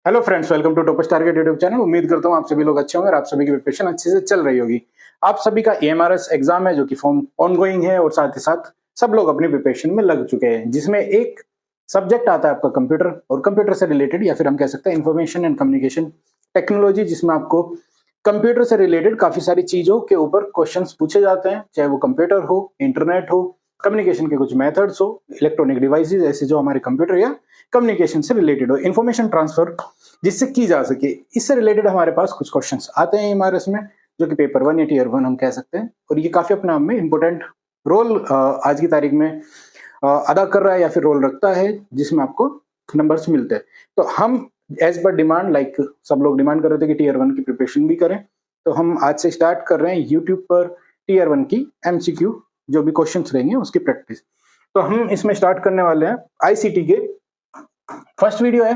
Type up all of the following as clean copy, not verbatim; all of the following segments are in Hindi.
Hello friends, welcome to toppers target YouTube channel. उम्मीद करता हूँ आप सभी लोग अच्छे होंगे और आप सभी की प्रिपरेशन अच्छे से चल रही होगी। आप सभी का एएमआरएस एग्जाम है जो कि फॉर्म ऑनगोइंग है और साथ ही साथ सब लोग अपनी प्रिपरेशन में लग चुके हैं, जिसमें एक सब्जेक्ट आता है आपका कंप्यूटर और कंप्यूटर से रिलेटेड या फिर हम कह सकते हैं इंफॉर्मेशन एंड कम्युनिकेशन टेक्नोलॉजी, जिसमें आपको कंप्यूटर से रिलेटेड काफी सारी चीजों के ऊपर क्वेश्चंस पूछे जाते हैं, चाहे वो कंप्यूटर हो, इंटरनेट हो, कम्युनिकेशन के कुछ मेथड्स हो, इलेक्ट्रॉनिक डिवाइसेस ऐसे जो हमारे कंप्यूटर या कम्युनिकेशन से रिलेटेड हो, इंफॉर्मेशन ट्रांसफर जिससे की जा सके, इससे रिलेटेड हमारे पास कुछ क्वेश्चंस आते हैं हमारे इसमें, जो कि पेपर 1 या टीयर 1 हम कह सकते हैं। और ये काफी अपने आप में इंपॉर्टेंट रोल आज की तारीख में अदा कर रहा है या फिर रोल रखता है, जिसमें आपको नंबर्स मिलते हैं। तो हम एज पर डिमांड, लाइक सब लोग डिमांड कर रहे थे कि टीयर 1 की प्रिपरेशन भी करें, तो हम आज से स्टार्ट कर रहे हैं यूट्यूब पर टीयर 1 की एमसीक्यू जो भी क्वेश्चंस रहेंगे उसकी प्रैक्टिस। तो हम इसमें स्टार्ट करने वाले हैं आईसीटी के फर्स्ट वीडियो है,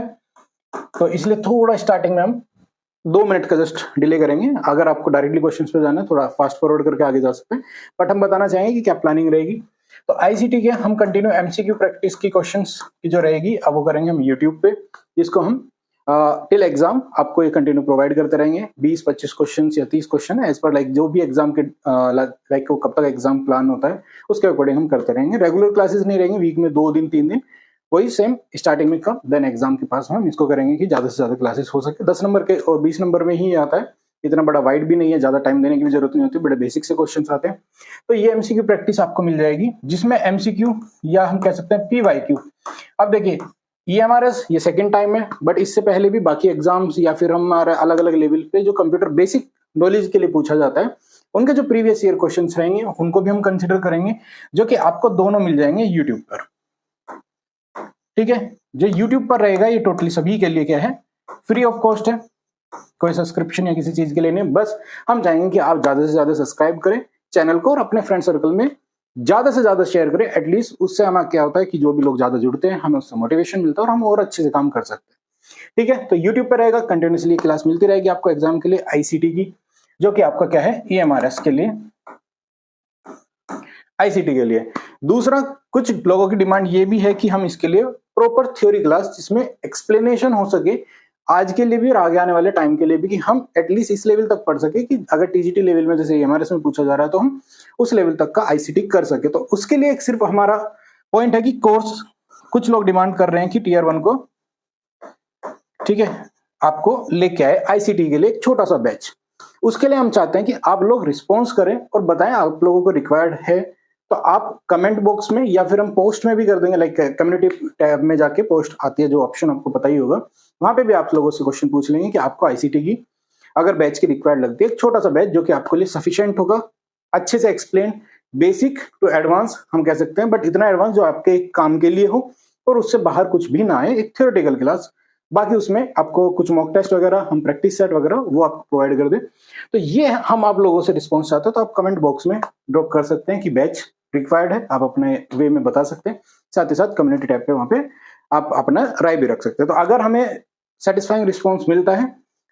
तो इसलिए थोड़ा स्टार्टिंग में हम 2 मिनट का जस्ट डिले करेंगे। अगर आपको डायरेक्टली क्वेश्चंस पे जाना है थोड़ा फास्ट फॉरवर्ड करके आगे जा सकते हैं, बट हम बताना चाहेंगे कि क्या प्लानिंग रहेगी। तो आईसीटी के हम कंटिन्यू एमसीक्यू प्रैक्टिस की क्वेश्चंस की जो रहेगी अब वो करेंगे हम यूट्यूब पे, जिसको हम टिल एग्जाम आपको ये कंटिन्यू प्रोवाइड करते रहेंगे। 20-25 क्वेश्चन या 30 क्वेश्चन एज पर लाइक जो भी एग्जाम के लाइक कब तक एग्जाम प्लान होता है उसके अकॉर्डिंग हम करते रहेंगे। रेगुलर क्लासेस नहीं रहेंगे, वीक में 2 दिन 3 दिन वही सेम स्टार्टिंग में कब देन एग्जाम के पास हम इसको करेंगे कि ज्यादा से ज्यादा क्लासेस हो सके। 10 नंबर के और 20 नंबर में ही आता है, इतना बड़ा वाइड भी नहीं है, ज्यादा टाइम देने की भी जरूरत नहीं होती, बड़े बेसिक से क्वेश्चंस आते हैं। तो ये एमसीक्यू प्रैक्टिस आपको मिल जाएगी, जिसमें एमसीक्यू या हम कह सकते हैं पीवाईक्यू। अब देखिए ईएमआरएस ये सेकंड टाइम है, बट इससे पहले भी बाकी एग्जाम्स या फिर हमारे अलग अलग लेवल पे जो कंप्यूटर बेसिक नॉलेज के लिए पूछा जाता है उनके जो प्रीवियस ईयर क्वेश्चन रहेंगे उनको भी हम कंसिडर करेंगे, जो कि आपको दोनों मिल जाएंगे यूट्यूब पर। ठीक है, जो YouTube पर रहेगा ये टोटली सभी के लिए क्या है, फ्री ऑफ कॉस्ट है, कोई सब्सक्रिप्शन या किसी चीज के लिए नहीं। बस हम चाहेंगे कि आप ज्यादा से ज्यादा सब्सक्राइब करें चैनल को और अपने फ्रेंड सर्कल में ज्यादा से ज्यादा शेयर करें। एटलीस्ट उससे हमें क्या होता है कि जो भी लोग ज्यादा जुड़ते हैं हमें उससे मोटिवेशन मिलता है और हम और अच्छे से काम कर सकते हैं। ठीक है, तो यूट्यूब पर रहेगा, कंटिन्यूसली क्लास मिलती रहेगी आपको एग्जाम के लिए आईसीटी की, जो कि आपका क्या है ईएमआरएस के लिए, आईसीटी के लिए। दूसरा, कुछ लोगों की डिमांड ये भी है कि हम इसके लिए प्रॉपर थ्योरी क्लास जिसमें एक्सप्लेनेशन हो सके आज के लिए भी और आगे आने वाले टाइम के लिए भी, कि हम एटलीस्ट इस लेवल तक पढ़ सके कि अगर टीजीटी लेवल में जैसे एमआरएस में पूछा जा रहा है तो हम उस लेवल तक का आईसीटी कर सके। तो उसके लिए एक सिर्फ हमारा पॉइंट है कि कोर्स, कुछ लोग डिमांड कर रहे हैं कि टीयर 1 को, ठीक है, आपको लेके आए आईसीटी के लिए एक छोटा सा बैच। उसके लिए हम चाहते हैं कि आप लोग रिस्पॉन्स करें और बताएं आप लोगों को रिक्वायर्ड है, तो आप कमेंट बॉक्स में या फिर हम पोस्ट में भी कर देंगे, लाइक कम्युनिटी टैब में जाके पोस्ट आती है जो ऑप्शन आपको पता ही होगा, वहां पे भी आप लोगों से क्वेश्चन पूछ लेंगे कि आपको आईसीटी की अगर बैच की रिक्वायर्ड लगती है, एक छोटा सा बैच जो कि आपके लिए सफिशिएंट होगा, अच्छे से एक्सप्लेन, बेसिक टू एडवांस हम कह सकते हैं, बट इतना एडवांस जो आपके काम के लिए हो और उससे बाहर कुछ भी ना आए, एक थियोरेटिकल क्लास। बाकी उसमें आपको कुछ मॉक टेस्ट वगैरह, हम प्रैक्टिस सेट वगैरह वो आपको प्रोवाइड कर दें। तो ये हम आप लोगों से रिस्पॉन्स चाहते हैं, तो आप कमेंट बॉक्स में ड्रॉप कर सकते हैं कि बैच रिक्वायर्ड है, आप अपने वे में बता सकते हैं। साथ ही साथ कम्युनिटी टैब पे वहां पे आप अपना राय भी रख सकते हैं। तो अगर हमें सेटिस्फाइंग रिस्पॉन्स मिलता है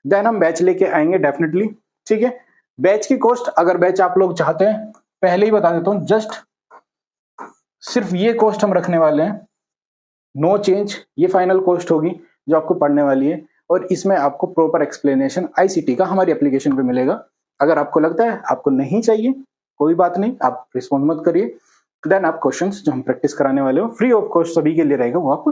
देन हम बैच लेके आएंगे डेफिनेटली। ठीक है, बैच की कॉस्ट, अगर बैच आप लोग चाहते हैं, पहले ही बता देता हूं, जस्ट सिर्फ ये कॉस्ट हम रखने वाले हैं, नो चेंज, ये फाइनल कॉस्ट होगी जो आपको पढ़ने वाली है, और इसमें आपको प्रॉपर एक्सप्लेनेशन आईसीटी का हमारी एप्लीकेशन पे मिलेगा। अगर आपको लगता है आपको नहीं चाहिए, कोई बात नहीं, आप रिस्पॉन्स मत करिए, देन आप क्वेश्चंस जो हम प्रैक्टिस कराने वाले हो फ्री ऑफ कॉस्ट सभी के लिए रहेगा, वो आप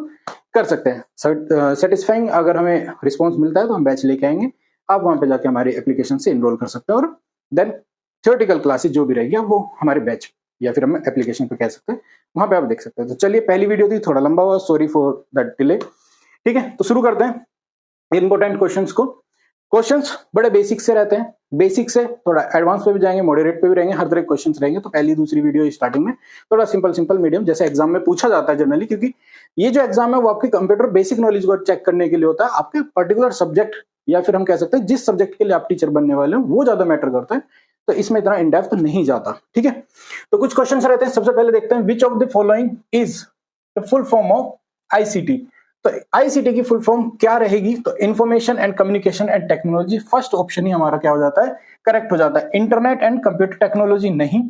कर सकते हैं। सेटिस्फाइंग अगर हमें रिस्पॉन्स मिलता है तो हम बैच लेके आएंगे, आप वहां पे जाके हमारी एप्लीकेशन से इनरोल कर सकते हैं, और देन थियोरेटिकल क्लासेस जो भी रहेगी वो हमारे बैच या फिर हम एप्लीकेशन पे कह सकते हैं, वहां पे आप देख सकते हैं। तो चलिए, पहली वीडियो थी, थोड़ा लंबा हुआ, सॉरी फॉर दैट डिले। ठीक है, तो शुरू करते हैं इंपॉर्टेंट क्वेश्चंस को। क्वेश्चंस बड़े बेसिक से रहते हैं, बेसिक से थोड़ा एडवांस पे भी जाएंगे, मॉडरेट पे भी रहेंगे, हर तरह के क्वेश्चंस रहेंगे। तो पहली दूसरी वीडियो स्टार्टिंग में थोड़ा सिंपल मीडियम, जैसे एग्जाम में पूछा जाता है जनरली, क्योंकि ये जो एग्जाम है वो आपके कंप्यूटर बेसिक नॉलेज को चेक करने के लिए होता है। आपके पर्टिकुलर सब्जेक्ट या फिर हम कह सकते हैं जिस सब्जेक्ट के लिए आप टीचर बनने वाले हो वो ज्यादा मैटर करता है, तो इसमें इतना इन डेप्थ नहीं जाता। ठीक है, तो कुछ क्वेश्चन रहते हैं। सबसे पहले देखते हैं, which of the following is the full form of ICT. तो आईसीटी की फुल फॉर्म क्या रहेगी, तो information and communication and technology. First option ही हमारा क्या हो जाता है, करेक्ट हो जाता है। इंटरनेट एंड कंप्यूटर टेक्नोलॉजी नहीं,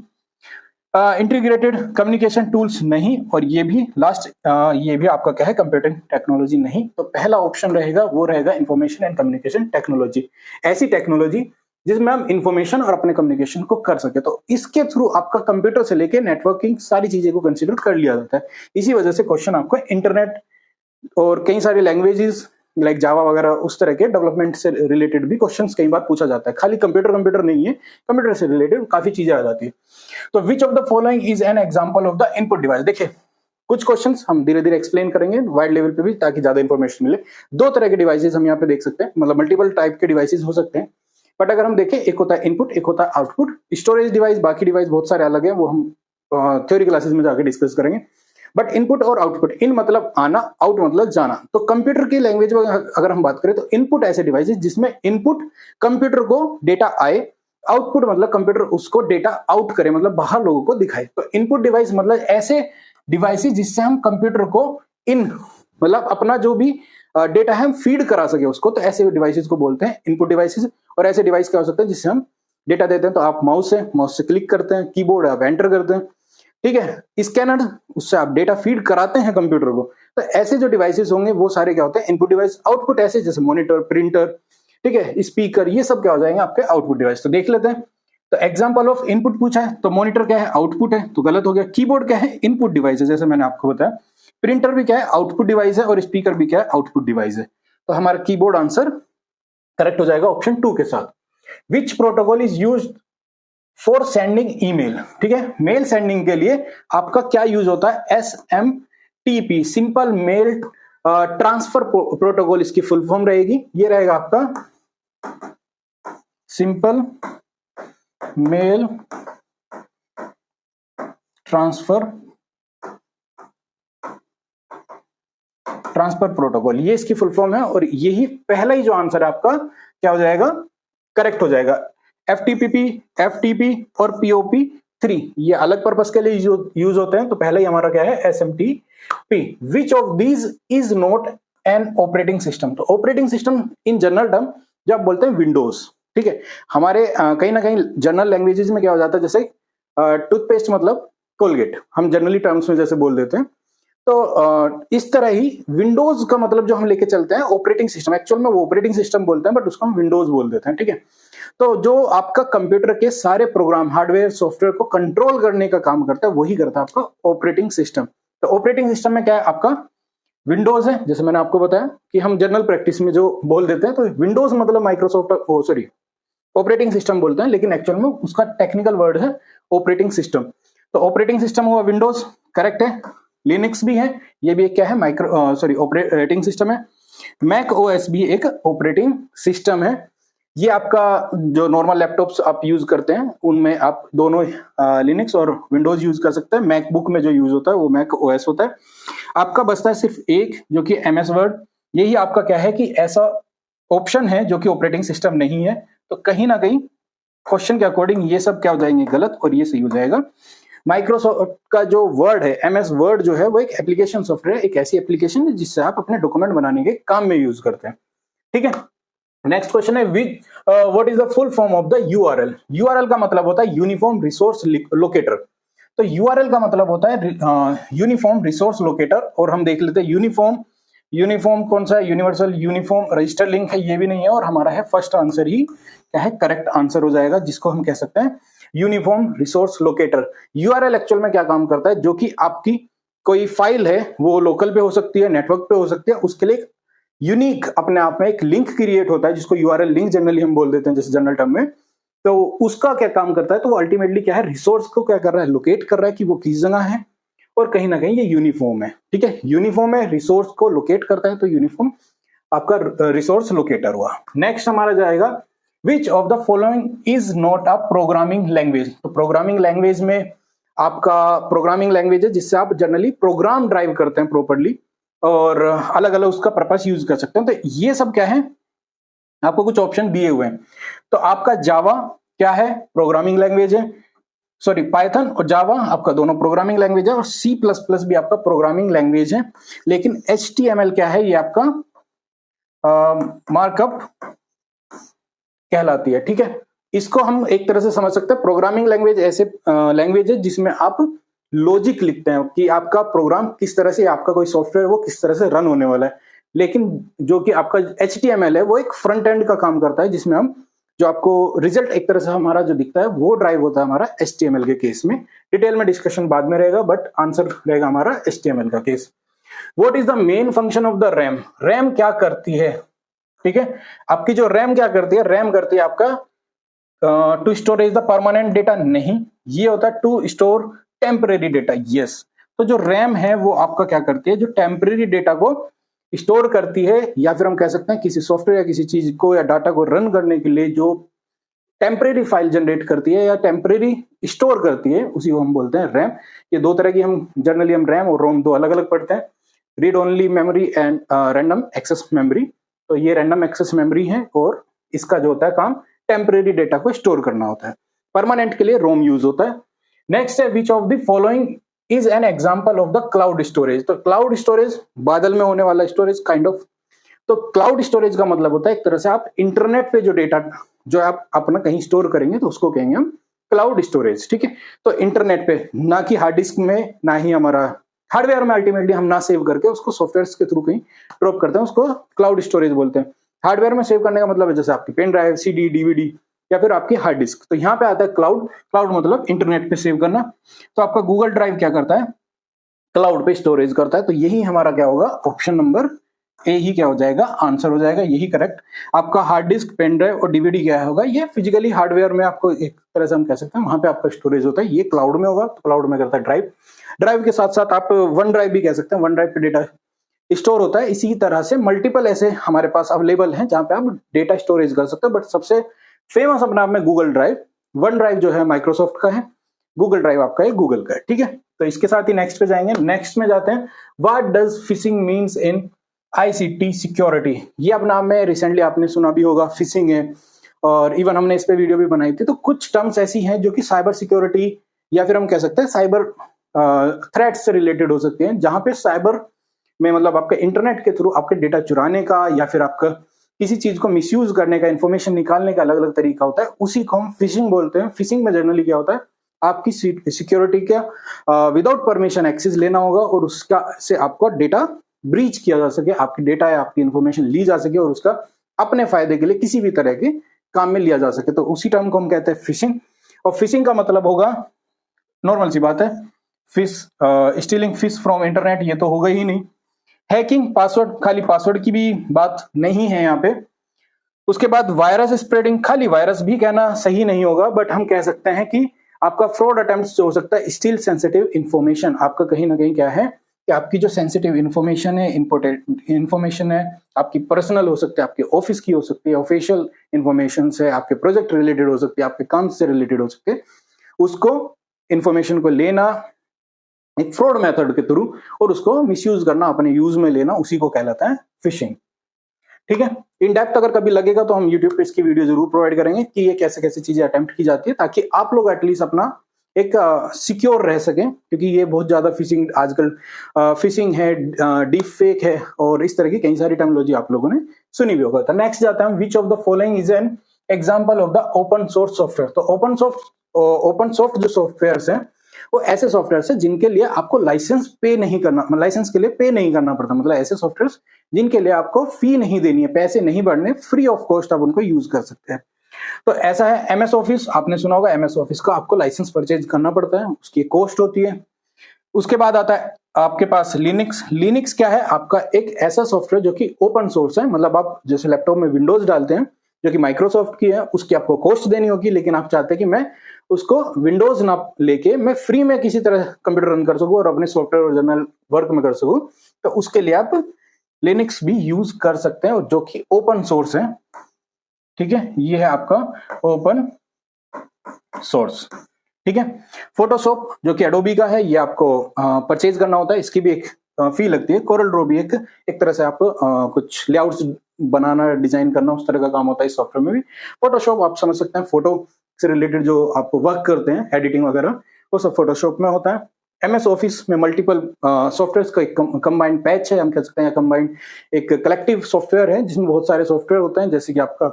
इंटीग्रेटेड कम्युनिकेशन टूल्स नहीं, और ये भी लास्ट ये भी आपका क्या है, कंप्यूटिंग टेक्नोलॉजी नहीं। तो पहला ऑप्शन रहेगा वो रहेगा इंफॉर्मेशन एंड कम्युनिकेशन टेक्नोलॉजी, ऐसी टेक्नोलॉजी जिसमें हम इंफॉर्मेशन और अपने कम्युनिकेशन को कर सके। तो इसके थ्रू आपका कंप्यूटर से लेके नेटवर्किंग सारी चीजें को कंसीडर कर लिया जाता है। इसी वजह से क्वेश्चन आपको इंटरनेट और कई सारे लैंग्वेजेस लाइक जावा वगैरह उस तरह के डेवलपमेंट से रिलेटेड भी क्वेश्चंस कई बार पूछा जाता है। खाली कंप्यूटर नहीं है, कंप्यूटर से रिलेटेड काफी चीजें आ जाती है। तो विच of the following is an example of the input device. देखिए कुछ क्वेश्चंस हम धीरे धीरे एक्सप्लेन करेंगे वाइड लेवल पे भी, ताकि ज्यादा इंफॉर्मेशन मिले। दो तरह के डिवाइसेस हम यहाँ पे देख सकते हैं, मतलब मल्टीपल टाइप के डिवाइसेस हो सकते हैं। बट अगर हम देखें, एक होता है इनपुट, एक होता है आउटपुट। स्टोरेज डिवाइस, बाकी डिवाइस बहुत सारे अलग है, वो हम थ्योरी क्लासेस में जाके डिस्कस करेंगे। बट इनपुट और आउटपुट, इन मतलब आना, आउट मतलब जाना। तो कंप्यूटर की लैंग्वेज में अगर हम बात करें तो इनपुट ऐसे डिवाइसेस जिसमें इनपुट कंप्यूटर को डेटा आए, आउटपुट मतलब कंप्यूटर उसको डेटा आउट करे, मतलब बाहर लोगों को दिखाए। तो इनपुट डिवाइस मतलब ऐसे डिवाइसेस जिससे हम कंप्यूटर को इन मतलब अपना जो भी डेटा है हम फीड करा सके उसको, तो ऐसे डिवाइसेस को बोलते हैं इनपुट डिवाइसेस। और ऐसे डिवाइस क्या हो सकते हैं जिससे हम डेटा देते हैं, तो आप माउस से क्लिक करते हैं, कीबोर्ड आप एंटर करते हैं, ठीक है, स्कैनर उससे आप डेटा फीड कराते हैं कंप्यूटर को। तो ऐसे जो डिवाइसेस होंगे वो सारे क्या होते हैं, इनपुट डिवाइस। आउटपुट ऐसे जैसे मॉनिटर, प्रिंटर, ठीक है, स्पीकर, ये सब क्या हो जाएंगे आपके आउटपुट डिवाइस। तो देख लेते हैं। तो एग्जांपल ऑफ इनपुट पूछा है, तो मॉनिटर क्या है, आउटपुट है, तो गलत हो गया। कीबोर्ड क्या है, इनपुट डिवाइस है, जैसे मैंने आपको बताया। प्रिंटर भी क्या है, आउटपुट डिवाइस है, और स्पीकर भी क्या है, आउटपुट डिवाइस है। तो हमारा कीबोर्ड आंसर करेक्ट हो जाएगा ऑप्शन 2 के साथ। विच protocol is used for sending email, ठीक है, मेल सेंडिंग के लिए आपका क्या यूज होता है, SMTP, simple mail transfer protocol इसकी फुल फॉर्म रहेगी। ये रहेगा आपका सिंपल मेल ट्रांसफर प्रोटोकॉल, ये इसकी फुल फॉर्म है। और यही पहला ही जो आंसर है आपका क्या हो जाएगा, करेक्ट हो जाएगा। FTP और POP3 ये अलग पर्पस के लिए यूज होते हैं। तो पहले ही हमारा क्या है, SMTP। Which of these is not an operating system. तो operating system in general term जब बोलते हैं विंडोज, ठीक है। हमारे कहीं ना कहीं जनरल लैंग्वेजेस में क्या हो जाता है, जैसे टूथपेस्ट मतलब कोलगेट, हम जनरली टर्म्स में जैसे बोल देते हैं। तो इस तरह ही विंडोज का मतलब जो हम लेके चलते हैं ऑपरेटिंग सिस्टम, एक्चुअल में वो ऑपरेटिंग सिस्टम बोलते हैं, बट उसको हम विंडोज बोल देते हैं, ठीक है। तो जो आपका कंप्यूटर के सारे प्रोग्राम, हार्डवेयर, सॉफ्टवेयर को कंट्रोल करने का काम करता है, वही करता है आपका ऑपरेटिंग सिस्टम। तो ऑपरेटिंग सिस्टम में क्या है, आपका विंडोज है, जैसे मैंने आपको बताया कि हम जनरल प्रैक्टिस में जो बोल देते हैं। तो विंडोज मतलब माइक्रोसॉफ्ट ऑपरेटिंग सिस्टम बोलते हैं, लेकिन एक्चुअल में उसका टेक्निकल वर्ड है ऑपरेटिंग सिस्टम। तो ऑपरेटिंग सिस्टम हुआ विंडोज, करेक्ट है। लिनक्स भी है, ये भी एक क्या है, ऑपरेटिंग सिस्टम है। मैक OS भी एक ऑपरेटिंग सिस्टम है। ये आपका जो नॉर्मल लैपटॉप्स आप यूज करते हैं उनमें आप दोनों लिनक्स और विंडोज यूज कर सकते हैं। मैकबुक में जो यूज होता है वो मैक OS होता है। आपका बचता है सिर्फ एक, जो कि MS वर्ड। यही आपका क्या है कि ऐसा ऑप्शन है जो कि ऑपरेटिंग सिस्टम नहीं है। तो कहीं ना कहीं क्वेश्चन के अकॉर्डिंग ये सब क्या हो जाएंगे, गलत, और ये सही हो जाएगा। माइक्रोसॉफ्ट का जो वर्ड है, MS वर्ड जो है, वो एक एप्लीकेशन सॉफ्टवेयर, एक ऐसी एप्लीकेशन है जिससे आप अपने डॉक्यूमेंट बनाने के काम में यूज करते हैं, ठीक है। नेक्स्ट क्वेश्चन है what is the full form of the URL। URL का मतलब होता है यूनिफॉर्म रिसोर्स लोकेटर। तो URL का मतलब होता है यूनिफॉर्म रिसोर्स लोकेटर। और हम देख लेते हैं यूनिफॉर्म कौन सा है, यूनिवर्सल यूनिफॉर्म रजिस्टर लिंक है, ये भी नहीं है। और हमारा है फर्स्ट आंसर ही क्या है, करेक्ट आंसर हो जाएगा, जिसको हम कह सकते हैं uniform resource locator. URL actual में क्या काम करता है, जो कि आपकी कोई फाइल है वो लोकल पे हो सकती है, नेटवर्क पे हो सकती है, उसके लिए यूनिक अपने आप में एक लिंक क्रिएट होता है, जिसको URL लिंक जनरली हम बोल देते हैं, जैसे जनरल टर्म में। तो उसका क्या काम करता है, तो वो अल्टीमेटली क्या है, रिसोर्स को क्या कर रहा है, लोकेट कर रहा है कि वो किस जगह है। और कहीं ना कहीं ये यूनिफॉर्म है, ठीक है, यूनिफॉर्म है, रिसोर्स को लोकेट करता है, तो यूनिफॉर्म आपका रिसोर्स लोकेटर हुआ। नेक्स्ट हमारा जाएगा विच of the following is not a programming language. तो प्रोग्रामिंग लैंग्वेज में आपका प्रोग्रामिंग लैंग्वेज है जिससे आप जनरली प्रोग्राम ड्राइव करते हैं प्रॉपर्ली, और अलग अलग उसका पर्पस यूज कर सकते हैं। तो ये सब क्या है, आपको कुछ ऑप्शन दिए हुए हैं। तो आपका जावा क्या है, प्रोग्रामिंग लैंग्वेज है, सॉरी पाइथन और जावा आपका दोनों प्रोग्रामिंग लैंग्वेज है, और C++ भी आपका प्रोग्रामिंग लैंग्वेज है। लेकिन HTML क्या है, ये आपका मार्कअप कहलाती है, ठीक है। इसको हम एक तरह से समझ सकते हैं प्रोग्रामिंग लैंग्वेज ऐसे लैंग्वेज है जिसमें आप लॉजिक लिखते हैं कि आपका प्रोग्राम किस तरह से, आपका कोई सॉफ्टवेयर वो किस तरह से रन होने वाला है। लेकिन जो कि आपका HTML है वो एक फ्रंट एंड का काम करता है, जिसमें हम जो आपको रिजल्ट एक तरह से हमारा जो दिखता है वो ड्राइव होता है हमारा HTML के केस में। डिटेल में डिस्कशन बाद में रहेगा, बट आंसर रहेगा हमारा HTML का case. What is the main function of the RAM? RAM क्या करती है? ठीक है, आपकी जो रैम क्या करती है, रैम करती है आपका to storage the permanent data, नहीं, ये होता है to store temporary data. Yes, तो जो रैम है वो आपका क्या करती है, जो टेम्परेरी डेटा को स्टोर करती है, या फिर हम कह सकते हैं किसी सॉफ्टवेयर या किसी चीज को या डाटा को रन करने के लिए जो टेम्परेरी फाइल जनरेट करती है या टेम्परेरी स्टोर करती है, उसी को हम बोलते हैं रैम। ये दो तरह की हम जनरली हम रैम और रोम दो अलग अलग पढ़ते हैं, read only memory and random access memory. तो ये रैंडम एक्सेस मेमोरी है और इसका जो होता है काम टेम्परेरी डेटा को स्टोर करना होता है। परमानेंट के लिए रोम यूज होता है। नेक्स्ट है which of the following is an example of the cloud storage? तो क्लाउड स्टोरेज बादल में होने वाला स्टोरेज काइंड ऑफ। तो क्लाउड स्टोरेज का मतलब होता है एक तरह से आप इंटरनेट पे जो डेटा जो आप अपना कहीं स्टोर करेंगे तो उसको कहेंगे हम क्लाउड स्टोरेज। ठीक है, तो इंटरनेट पे, ना कि हार्ड डिस्क में, ना ही हमारा हार्डवेयर में अल्टीमेटली हम ना सेव करके उसको सॉफ्टवेयर के थ्रू कहीं ड्रॉप करते हैं, उसको क्लाउड स्टोरेज बोलते हैं। हार्डवेयर में सेव करने का मतलब है जैसे आपकी पेन ड्राइव, CD, DVD या फिर आपकी हार्ड डिस्क। तो यहाँ पे आता है क्लाउड। क्लाउड मतलब इंटरनेट पे सेव करना। तो आपका गूगल ड्राइव क्या करता है, क्लाउड पे स्टोरेज करता है। तो यही हमारा क्या होगा, ऑप्शन नंबर ए ही क्या हो जाएगा, आंसर हो जाएगा, यही करेक्ट। आपका हार्ड डिस्क, पेन ड्राइव और DVD क्या होगा, ये फिजिकली हार्डवेयर में आपको एक तरह से हम कह सकते हैं वहां पे आपका स्टोरेज होता है। ये क्लाउड में होगा, तो क्लाउड में करता है ड्राइव। ड्राइव के साथ साथ आप वन ड्राइव भी कह सकते हैं, वन ड्राइव पे डेटा स्टोर होता है। इसी तरह से मल्टीपल ऐसे हमारे पास अवेलेबल हैं जहां पे आप डेटा स्टोरेज कर सकते हो, बट सबसे फेमस अपने आप में गूगल ड्राइव। वन ड्राइव जो है माइक्रोसॉफ्ट का है, गूगल ड्राइव आपका है गूगल का है। ठीक है, तो इसके साथ ही नेक्स्ट पे जाएंगे। नेक्स्ट में जाते हैं, what does fishing means in ICT security? ये अपने आप में रिसेंटली आपने सुना भी होगा, फिशिंग है, और इवन हमने इस पे वीडियो भी बनाई थी। तो कुछ टर्म्स ऐसी हैं जो कि साइबर सिक्योरिटी या फिर हम कह सकते हैं साइबर थ्रेट से रिलेटेड हो सकती हैं, जहां पे साइबर में मतलब आपके इंटरनेट के थ्रू आपके डेटा चुराने का या फिर आपका किसी चीज को मिसयूज करने का, इंफॉर्मेशन निकालने का अलग अलग तरीका होता है, उसी को हम फिशिंग बोलते हैं। फिशिंग में जनरली क्या होता है, आपकी सिक्योरिटी का विदाउट परमिशन एक्सेस लेना होगा और उसका से आपको डेटा ब्रीच किया जा सके, आपकी डेटा या आपकी इंफॉर्मेशन ली जा सके और उसका अपने फायदे के लिए किसी भी तरह के काम में लिया जा सके। तो उसी टर्म को हम कहते हैं फिशिंग। और फिशिंग का मतलब होगा, नॉर्मल सी बात है, fish stealing fish from internet, ये तो होगा ही नहीं। हैकिंग, पासवर्ड, खाली पासवर्ड की भी बात नहीं है यहाँ पे। उसके बाद वायरस स्प्रेडिंग, खाली वायरस भी कहना सही नहीं होगा, बट हम कह सकते हैं कि आपका फ्रॉड अटेम्प्ट जो हो सकता है, स्टील सेंसिटिव इंफॉर्मेशन, आपका कहीं ना कहीं क्या है कि आपकी जो सेंसिटिव इंफॉर्मेशन है, इंपोर्टेंट इंफॉर्मेशन है, आपकी पर्सनल हो सकती है, आपके ऑफिस की हो सकती है, ऑफिशियल इंफॉर्मेशन है, आपके प्रोजेक्ट रिलेटेड हो सकती है, आपके काम से रिलेटेड हो सकते हैं, उसको इंफॉर्मेशन को लेना एक फ्रॉड मेथड के थ्रू और उसको मिसयूज करना, अपने यूज में लेना, उसी को कहलाता है फिशिंग। ठीक है, इन डेप्थ अगर कभी लगेगा तो हम यूट्यूब पे इसकी वीडियो जरूर प्रोवाइड करेंगे कि ये कैसे कैसे चीजें अटेम्प्ट की जाती है, ताकि आप लोग एटलीस्ट अपना एक सिक्योर रह सकें, क्योंकि ये बहुत ज्यादा फिशिंग आजकल फिशिंग है, डीप फेक है और इस तरह की कई सारी टर्मिनोलॉजी आप लोगों ने सुनी भी होगा। तो नेक्स्ट जाता है, which of the following is an example of the open source software? तो ओपन सोर्स जो सॉफ्टवेयर हैं वो ऐसे सॉफ्टवेयर है जिनके लिए आपको लाइसेंस पे नहीं करना, लाइसेंस के लिए पे नहीं करना पड़ता, मतलब ऐसे सॉफ्टवेयर जिनके लिए आपको फी नहीं देनी है, पैसे नहीं बढ़ने, फ्री ऑफ कॉस्ट आप उनको यूज कर सकते हैं। तो ऐसा है MS ऑफिस, आपने सुना होगा MS ऑफिस का आपको लाइसेंस परचेज करना पड़ता है, उसकी कॉस्ट होती है। उसके बाद आता है आपके पास लिनक्स। लिनक्स क्या है, आपका एक ऐसा सॉफ्टवेयर जो कि ओपन सोर्स है, मतलब आप जैसे लैपटॉप में विंडोज डालते हैं जो कि माइक्रोसॉफ्ट की है, उसकी आपको कॉस्ट देनी होगी, लेकिन आप चाहते हैं कि मैं उसको विंडोज ना लेके मैं फ्री में किसी तरह कंप्यूटर रन कर सकूं और अपने सॉफ्टवेयर ओरिजिनल वर्क में कर सकूं, तो उसके लिए आप लिनक्स भी यूज कर सकते हैं, और जो कि ओपन सोर्स है। ठीक है, ये है आपका ओपन सोर्स। ठीक है, फोटोशॉप जो कि एडोबी का है, ये आपको परचेज करना होता है, इसकी भी एक फी लगती है। कोरल ड्रॉ भी एक तरह से आप कुछ लेआउट्स बनाना, डिजाइन करना, उस तरह का काम होता है इस सॉफ्टवेयर में भी। फोटोशॉप आप समझ सकते हैं, फोटो से रिलेटेड जो आप वर्क करते हैं, एडिटिंग वगैरह, वो सब फोटोशॉप में होता है। MS ऑफिस में मल्टीपल सॉफ्टवेयर का एक कंबाइंड पैच है, हम कह सकते हैं कंबाइंड एक कलेक्टिव सॉफ्टवेयर है जिसमें बहुत सारे सॉफ्टवेयर होते हैं, जैसे कि आपका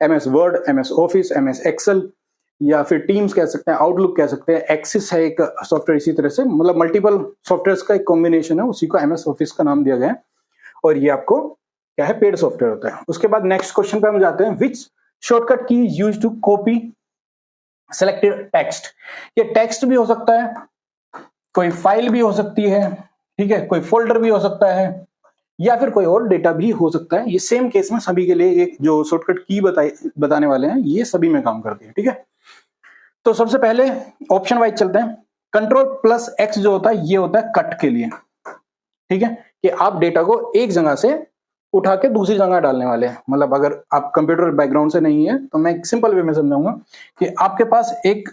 MS Word, MS Office, MS Excel, या फिर टीम्स कह सकते हैं, आउटलुक कह सकते हैं, एक्सिस है एक सॉफ्टवेयर, इसी तरह से मतलब मल्टीपल सॉफ्टवेयर का एक कॉम्बिनेशन है, उसी को MS ऑफिस का नाम दिया गया है। और ये आपको क्या है, पेड सॉफ्टवेयर होता है। उसके बाद नेक्स्ट क्वेश्चन पे हम जाते हैं, which shortcut key use to copy selected text. ये टेक्स्ट भी हो सकता है, कोई फाइल भी हो सकती है, ठीक है, कोई फोल्डर भी हो सकता है, या फिर कोई और डेटा भी हो सकता है। ये सेम केस में सभी के लिए एक जो शॉर्टकट की बताने वाले हैं, ये सभी में काम करती है, ठीक है। तो सबसे पहले ऑप्शन वाइज चलते हैं। Ctrl+X जो होता है, ये होता है कट के लिए, ठीक है, कि आप डेटा को एक जगह से उठा के दूसरी जगह डालने वाले हैं। मतलब अगर आप कंप्यूटर बैकग्राउंड से नहीं है तो मैं एक सिंपल वे में समझाऊंगा कि आपके पास एक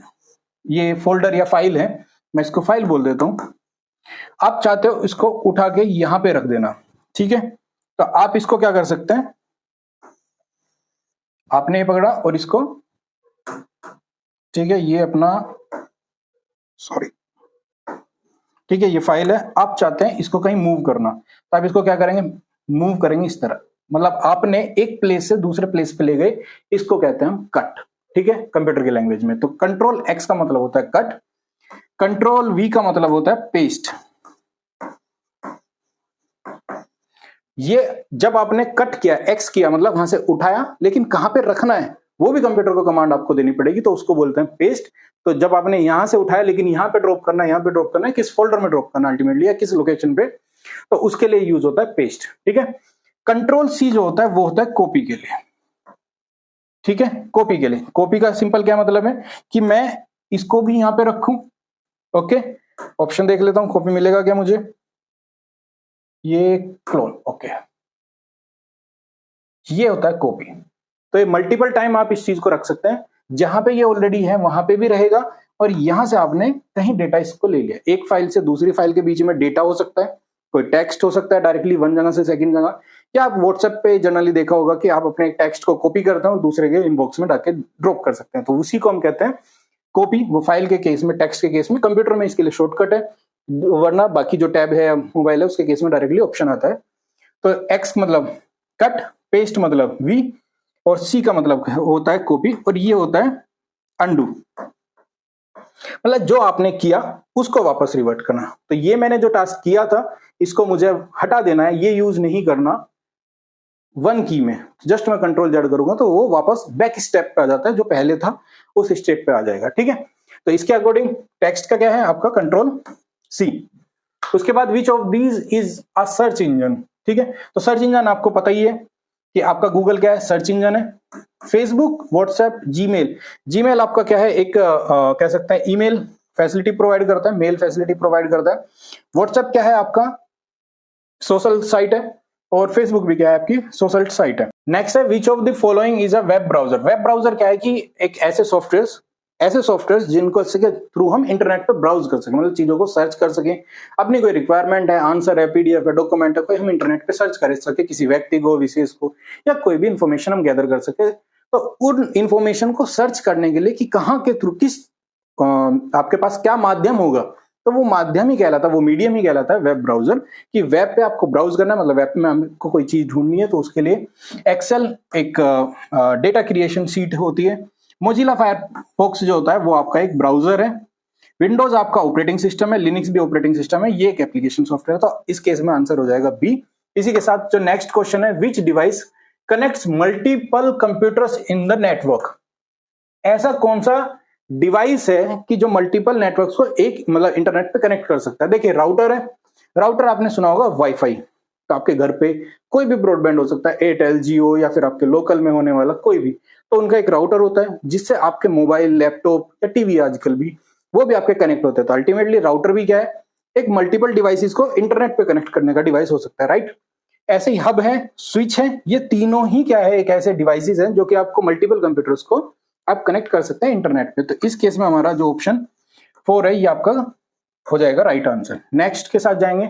ये फोल्डर या फाइल है, मैं इसको फाइल बोल देता हूं। आप चाहते हो इसको उठा के यहां पे रख देना, ठीक है, तो आप इसको क्या कर सकते हैं, आपने ये पकड़ा और इसको, ठीक है, ये अपना सॉरी, ठीक है, ये फाइल है, आप चाहते हैं इसको कहीं मूव करना, तो आप इसको क्या करेंगे, मूव करेंगे इस तरह। मतलब आपने एक प्लेस से दूसरे प्लेस पे ले गए, इसको कहते हैं हम कट, ठीक है, कंप्यूटर की लैंग्वेज में। तो Ctrl+X का मतलब होता है कट, Ctrl+V का मतलब होता है पेस्ट। ये जब आपने कट किया, एक्स किया मतलब वहां से उठाया, लेकिन कहां पे रखना है वो भी कंप्यूटर को कमांड आपको देनी पड़ेगी, तो उसको बोलते हैं पेस्ट। तो जब आपने यहां से उठाया लेकिन यहां पे ड्रॉप करना है, यहां पे ड्रॉप करना है, किस फोल्डर में ड्रॉप करना अल्टीमेटली, या किस लोकेशन पे, तो उसके लिए यूज होता है पेस्ट, ठीक है। Ctrl+C जो होता है वो होता है कॉपी के लिए, ठीक है, कॉपी के लिए। कॉपी का सिंपल क्या मतलब है कि मैं इसको भी यहां पे रखूं, ओके, ऑप्शन देख लेता हूं, कॉपी मिलेगा क्या मुझे, ये क्लोन, ओके, ये होता है कॉपी। तो ये मल्टीपल टाइम आप इस चीज को रख सकते हैं, जहां पे ये ऑलरेडी है वहां पे भी रहेगा, और यहां से आपने कहीं डेटा इसको ले लिया, एक फाइल से दूसरी फाइल के बीच में डेटा हो सकता है, कोई टेक्स्ट हो सकता है डायरेक्टली वन जगह से सेकंड जगह, या आप व्हाट्सएप पे जनरली देखा होगा कि आप अपने टेक्स्ट को कॉपी करते हैं और दूसरे के इनबॉक्स में डाके ड्रॉप कर सकते हैं, तो उसी को हम कहते हैं कॉपी। वो फाइल के केस में, टेक्स्ट के केस में, कंप्यूटर में इसके लिए शॉर्टकट है, वरना बाकी जो टैब है मोबाइल है उसके केस में डायरेक्टली ऑप्शन आता है। तो एक्स मतलब कट, पेस्ट मतलब वी, और सी का मतलब होता है कॉपी, और ये होता है अंडू, मतलब जो आपने किया उसको वापस रिवर्ट करना। तो ये मैंने जो टास्क किया था इसको मुझे हटा देना है, ये यूज नहीं करना वन की में, जस्ट मैं Ctrl+Z करूंगा तो वो वापस बैक स्टेप पे आ जाता है, जो पहले था उस स्टेप पे आ जाएगा, ठीक है। तो इसके अकॉर्डिंग टेक्स्ट का क्या है आपका Ctrl+C। उसके बाद विच of these is a search engine, ठीक है। तो सर्च इंजन आपको पता ही है कि आपका गूगल क्या है, सर्च इंजन है। फेसबुक, व्हाट्सएप, जीमेल, जीमेल आपका क्या है, एक कह सकते हैं ईमेल फैसिलिटी प्रोवाइड करता है, मेल फैसिलिटी प्रोवाइड करता है। व्हाट्सएप क्या है आपका, सोशल साइट है, और फेसबुक भी क्या है आपकी सोशल साइट है। नेक्स्ट है which of the following is a web browser. Web browser क्या है कि एक ऐसे सॉफ्टवेयर जिनको के थ्रू हम इंटरनेट पे ब्राउज कर सकें, मतलब चीजों को सर्च कर सकें, अपनी कोई रिक्वायरमेंट है, आंसर है, पीडीएफ है, डॉक्यूमेंट है, कोई हम इंटरनेट पे सर्च कर सके, किसी व्यक्ति को, विशेष को, या कोई भी इंफॉर्मेशन हम गैदर कर सके। तो उन इंफॉर्मेशन को सर्च करने के लिए कि कहाँ के थ्रू, किस आपके पास क्या माध्यम होगा, तो वो माध्यम ही कहलाता है, वो मीडियम ही कहलाता है वेब ब्राउजर। कि वेब पे आपको ब्राउज करना है, मतलब वेब में हमको कोई चीज ढूंढनी है तो उसके लिए एक्सेल एक डेटा क्रिएशन सीट होती है। मोजिला फायरफॉक्स जो होता है वो आपका एक ब्राउजर है। विंडोज आपका ऑपरेटिंग सिस्टम है, लिनक्स भी ऑपरेटिंग सिस्टम है, ये एक एप्लीकेशन सॉफ्टवेयर है। तो इस केस में आंसर हो जाएगा बी। इसी के साथ जो नेक्स्ट क्वेश्चन है, विच device connects multiple computers in the network. ऐसा कौन सा डिवाइस है कि जो मल्टीपल नेटवर्क्स को एक मतलब इंटरनेट पे कनेक्ट कर सकता है। देखिए राउटर है, राउटर आपने सुना होगा वाईफाई, तो आपके घर पे कोई भी ब्रॉडबैंड हो सकता है, एयरटेल, जियो, या फिर आपके लोकल में होने वाला कोई भी, तो उनका एक राउटर होता है जिससे आपके मोबाइल, लैपटॉप या टीवी आजकल भी वो भी आपके कनेक्ट होते हैं। तो अल्टीमेटली राउटर भी क्या है, एक मल्टीपल डिवाइसेस को इंटरनेट पे कनेक्ट करने का डिवाइस हो सकता है, राइट। ऐसे ही हब है, स्विच है, ये तीनों ही क्या है, एक ऐसे डिवाइसेस हैं जो कि आपको मल्टीपल कंप्यूटर्स को आप कनेक्ट कर सकते हैं इंटरनेट पे। तो इस केस में हमारा जो ऑप्शन 4 है ये आपका हो जाएगा राइट आंसर। नेक्स्ट के साथ जाएंगे,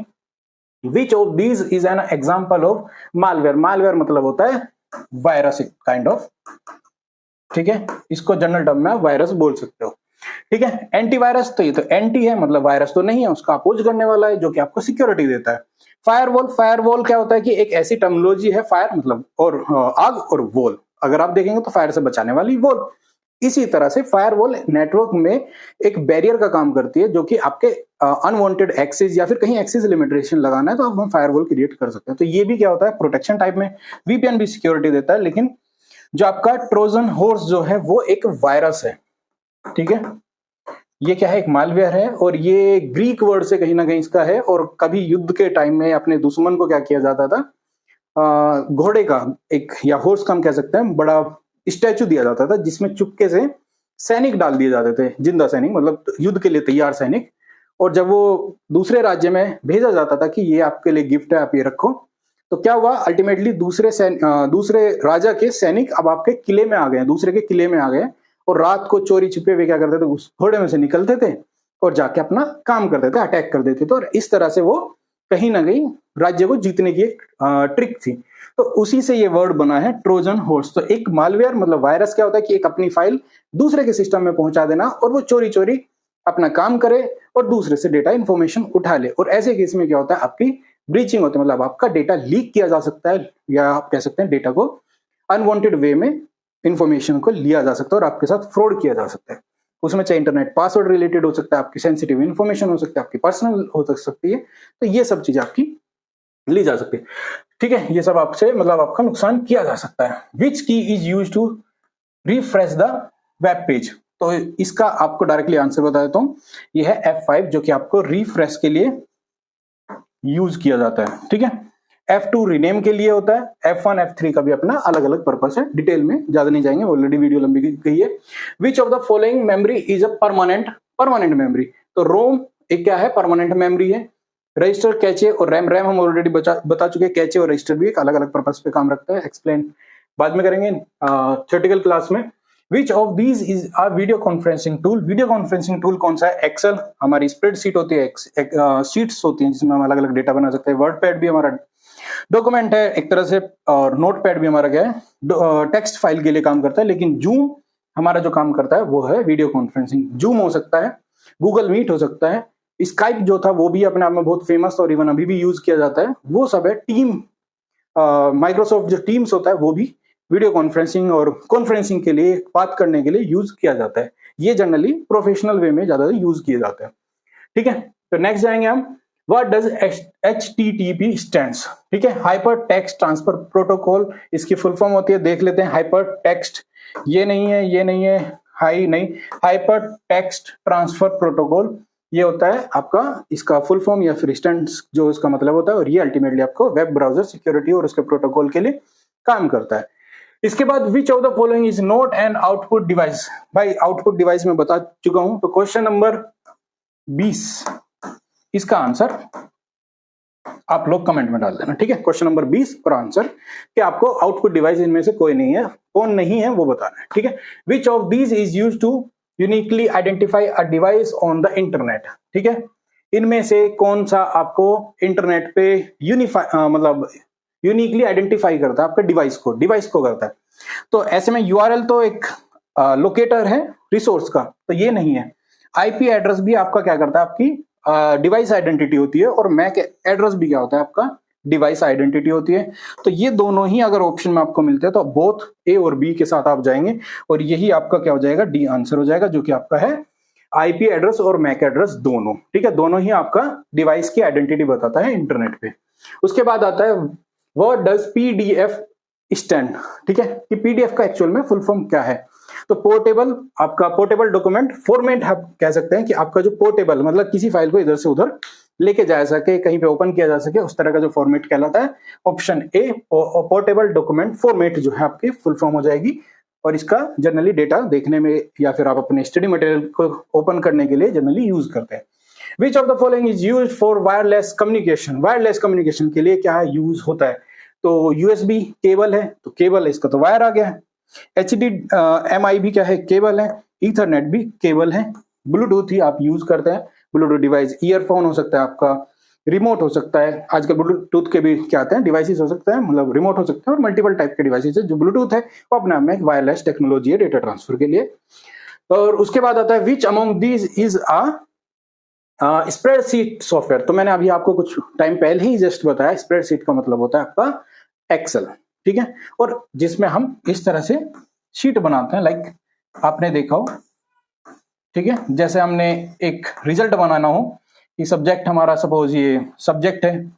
विच of these is an example of malware. Malware मतलब होता है वायरस काइंड ऑफ, ठीक है, इसको जनरल टर्म में वायरस बोल सकते हो, ठीक है। एंटीवायरस, तो ये तो एंटी है, मतलब वायरस तो नहीं है, उसका अपोज करने वाला है जो कि आपको सिक्योरिटी देता है। फायरवॉल, फायरवॉल क्या होता है कि एक ऐसी टर्मिनोलॉजी है, फायर मतलब और आग, और वॉल अगर आप देखेंगे तो फायर से बचाने वाली वॉल। इसी तरह से फायरवॉल नेटवर्क में एक बैरियर का काम करती है, जो कि आपके अनवांटेड एक्सेस या फिर कहीं एक्सेस लिमिटेशन लगाना है तो हम फायरवॉल क्रिएट कर सकते हैं। तो ये भी क्या होता है, प्रोटेक्शन टाइप में। वीपीएन भी सिक्योरिटी देता है, लेकिन जो आपका ट्रोजन हॉर्स जो है वो एक वायरस है, ठीक है। ये क्या है, एक मालवेयर है, और ये ग्रीक वर्ड से कहीं ना कहीं इसका है। और कभी युद्ध के टाइम में अपने दुश्मन को क्या किया जाता था, घोड़े का एक या हॉर्स का हम कह सकते हैं बड़ा स्टैचू दिया जाता था, जिसमें चुपके से सैनिक डाल दिए जाते थे, जिंदा सैनिक, मतलब युद्ध के लिए तैयार सैनिक। और जब वो दूसरे राज्य में भेजा जाता था कि ये आपके लिए गिफ्ट है, आप ये रखो, तो क्या हुआ, अल्टीमेटली दूसरे राजा के सैनिक अब आपके किले में आ गए, दूसरे के किले में आ गए, और रात को चोरी छिपे हुए क्या करते थे, उस घोड़े में से निकलते थे और जाके अपना काम करते थे, अटैक कर देते थे। और इस तरह से वो कहीं ना कहीं राज्य को जीतने की एक ट्रिक थी। तो उसी से ये वर्ड बना है ट्रोजन हॉर्स। तो एक मालवेयर मतलब वायरस क्या होता है कि एक अपनी फाइल दूसरे के सिस्टम में पहुंचा देना, और वो चोरी चोरी अपना काम करे और दूसरे से डेटा इंफॉर्मेशन उठा ले। और ऐसे केस में क्या होता है, आपकी ब्रीचिंग होती है, मतलब आपका डेटा लीक किया जा सकता है, या आप कह सकते हैं डेटा को अनवांटेड वे में इंफॉर्मेशन को लिया जा सकता है और आपके साथ फ्रॉड किया जा सकता है। उसमें चाहे इंटरनेट पासवर्ड रिलेटेड हो सकता है, आपकी सेंसिटिव इंफॉर्मेशन हो सकती है, आपकी पर्सनल हो सकती है। तो ये सब चीजें आपकी ली जा सकती है, ठीक है। ये सब आपसे मतलब आपका नुकसान किया जा सकता है। Which key is use to refresh the web page. तो इसका आपको डायरेक्टली आंसर बता देता हूं, ये है F5, जो कि आपको रिफ्रेश के लिए यूज किया जाता है, ठीक है। F2 रीनेम के लिए होता है। F1 F3 का भी अपना अलग अलग पर्पस है, डिटेल में ज्यादा नहीं जाएंगे, ऑलरेडी वीडियो लंबी गई है। Which of the following memory is a permanent memory. तो रोम एक क्या है, परमानेंट मेमोरी है। रजिस्टर, कैचे और रैम हम ऑलरेडी बता चुके हैं। कैचे और रजिस्टर भी एक अलग अलग पर्पस पे काम रखता है, एक्सप्लेन बाद में करेंगे थ्योरेटिकल क्लास में। विच of these is a video conferencing tool. Video conferencing tool कौन सा है, एक्सेल हमारी स्प्रेडशीट होती है, शीट्स होती हैं जिसमें हम अलग अलग डेटा बना सकते हैं। वर्डपैड भी हमारा डॉक्यूमेंट है एक तरह से, और नोटपैड भी हमारा क्या है, टेक्स्ट फाइल के लिए काम करता है। लेकिन जूम हमारा जो काम करता है वो है वीडियो कॉन्फ्रेंसिंग। जूम हो सकता है, गूगल मीट हो सकता है, स्काइप जो था वो भी अपने आप में बहुत फेमस और इवन अभी भी यूज किया जाता है, वो सब है। टीम, माइक्रोसॉफ्ट जो टीम्स होता है वो भी वीडियो कॉन्फ्रेंसिंग और कॉन्फ्रेंसिंग के लिए, बात करने के लिए यूज किया जाता है। ये जनरली प्रोफेशनल वे में ज्यादा यूज किए जाते हैं, ठीक है। तो नेक्स्ट जाएंगे हम, व्हाट डज HTTP स्टैंड्स, ठीक है, हाइपर टेक्स्ट ट्रांसफर प्रोटोकॉल। इसकी फुल फॉर्म होती है, देख लेते हैं। हाइपर टेक्स्ट, ये नहीं है, हाई नहीं, हाइपर टेक्स्ट ट्रांसफर प्रोटोकॉल ये होता है आपका, इसका फुल फॉर्म या फिर स्टैंड्स जो इसका मतलब होता है। और ये अल्टीमेटली आपको वेब ब्राउजर सिक्योरिटी और उसके प्रोटोकॉल के लिए काम करता है। इसके बाद विच of the following is not an output device. भाई आउटपुट डिवाइस में बता चुका हूं, तो क्वेश्चन नंबर 20 इसका आंसर आप लोग कमेंट में डाल देना, ठीक है। क्वेश्चन नंबर 20 और आंसर कि आपको आउटपुट डिवाइस इनमें से कोई नहीं है, कौन नहीं है वो बताना है, ठीक है। Which of these is used to uniquely identify a device on the internet, ठीक है। इनमें से कौन सा आपको इंटरनेट पे मतलब यूनिकली आइडेंटिफाई करता है आपके डिवाइस को करता है। तो ऐसे में URL तो एक लोकेटर है रिसोर्स का, तो ये नहीं है। IP एड्रेस भी आपका क्या करता है, आपकी डिवाइस आइडेंटिटी होती है, और मैक एड्रेस भी क्या होता है आपका डिवाइस आइडेंटिटी होती है। तो ये दोनों ही अगर ऑप्शन में आपको मिलते हैं तो बोथ A और B के साथ आप जाएंगे, और यही आपका क्या हो जाएगा, D आंसर हो जाएगा, जो कि आपका है IP एड्रेस और मैक एड्रेस दोनों, ठीक है। दोनों ही आपका डिवाइस की आइडेंटिटी बताता है इंटरनेट पे। उसके बाद आता है व्हाट डज PDF स्टैंड, ठीक है, कि PDF का एक्चुअल में फुल फॉर्म क्या है। तो पोर्टेबल, आपका पोर्टेबल डॉक्यूमेंट फॉर्मेट आप कह सकते हैं कि आपका जो पोर्टेबल मतलब किसी फाइल को इधर से उधर लेके जा सके, कहीं पे ओपन किया जा सके, उस तरह का जो फॉर्मेट कहलाता है। Option A portable document format जो है आपकी फुल फॉर्म हो जाएगी, और इसका जनरली डेटा देखने में या फिर आप अपने स्टडी मटेरियल को ओपन करने के लिए जनरली यूज करते हैं। Which of the following is used for wireless communication. Wireless communication के लिए क्या है यूज होता है, तो USB केबल है, तो केबल है, इसका तो वायर आ गया है। HDMI भी क्या है, केबल है। ईथरनेट भी केबल है। ब्लूटूथ ही आप यूज करते हैं, ब्लूटूथ डिवाइस, ईयरफोन हो सकता है आपका, रिमोट हो सकता है। आजकल ब्लूटूथ के भी क्या आते हैं, डिवाइसेस हो सकते हैं, मतलब रिमोट हो सकते हैं, और मल्टीपल टाइप के डिवाइसेस है। जो ब्लूटूथ है वो अपने आप में एक वायरलेस टेक्नोलॉजी है डेटा ट्रांसफर के लिए। और उसके बाद आता है which among these is a spreadsheet software. तो मैंने अभी आपको कुछ टाइम पहले ही जस्ट बताया, स्प्रेडशीट का मतलब होता है आपका एक्सेल, ठीक है, और जिसमें हम इस तरह से शीट बनाते हैं, लाइक आपने देखा हो, ठीक है, जैसे हमने एक रिजल्ट बनाना हो कि सब्जेक्ट हमारा, सपोज ये सब्जेक्ट है,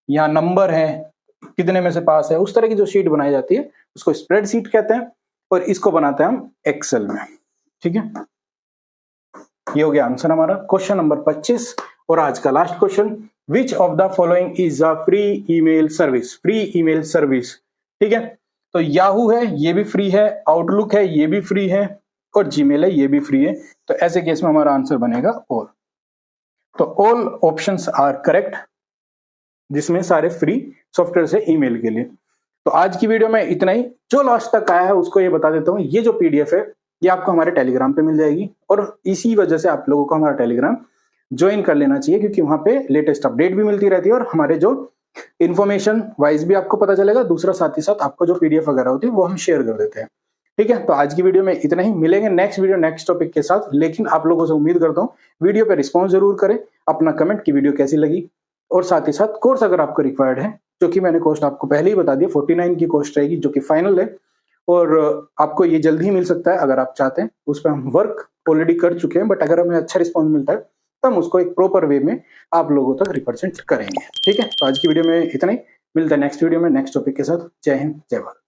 यहाँ नंबर है, कितने में से पास है, उस तरह की जो शीट बनाई जाती है उसको स्प्रेडशीट कहते हैं, और इसको बनाते हैं हम एक्सेल में। ठीक है, ये हो गया आंसर हमारा क्वेश्चन नंबर 25। और आज का last question, which of the following is a free email service? Free email service, ठीक है, तो याहू है, ये भी फ्री है, आउटलुक है, ये भी फ्री है, और जीमेल है, ये भी फ्री है। तो ऐसे केस में हमारा आंसर बनेगा ऑल। तो ऑल ऑप्शंस आर करेक्ट, जिसमें सारे फ्री सॉफ्टवेयर है ईमेल के लिए। तो आज की वीडियो में इतना ही। जो लास्ट तक आया है उसको ये बता देता हूँ, ये जो पीडीएफ है ये आपको हमारे टेलीग्राम पे मिल जाएगी, और इसी वजह से आप लोगों को हमारा टेलीग्राम ज्वाइन कर लेना चाहिए, क्योंकि वहां पे लेटेस्ट अपडेट भी मिलती रहती है और हमारे जो इन्फॉर्मेशन वाइज भी आपको पता चलेगा। दूसरा साथ ही साथ आपको जो पीडीएफ वगैरह होती है वो हम शेयर कर देते हैं। ठीक है, तो आज की वीडियो में इतना ही। मिलेंगे नेक्स्ट वीडियो नेक्स्ट टॉपिक के साथ, लेकिन आप लोगों से उम्मीद करता हूँ वीडियो पे रिस्पॉन्स जरूर करें, अपना कमेंट की वीडियो कैसी लगी, और साथ ही साथ कोर्स अगर आपको रिक्वायर्ड है, जो कि मैंने कॉस्ट आपको पहले ही बता दिया, 49 की कॉस्ट रहेगी, जो कि फाइनल है, और आपको ये जल्द ही मिल सकता है अगर आप चाहते हैं। उस पर हम वर्क ऑलरेडी कर चुके हैं, बट अगर हमें अच्छा रिस्पॉन्स मिलता है तो हम उसको एक प्रॉपर वे में आप लोगों तक रिप्रेजेंट करेंगे। ठीक है, तो आज की वीडियो में इतना ही। मिलता है नेक्स्ट वीडियो में नेक्स्ट टॉपिक के साथ। जय हिंद, जय भारत।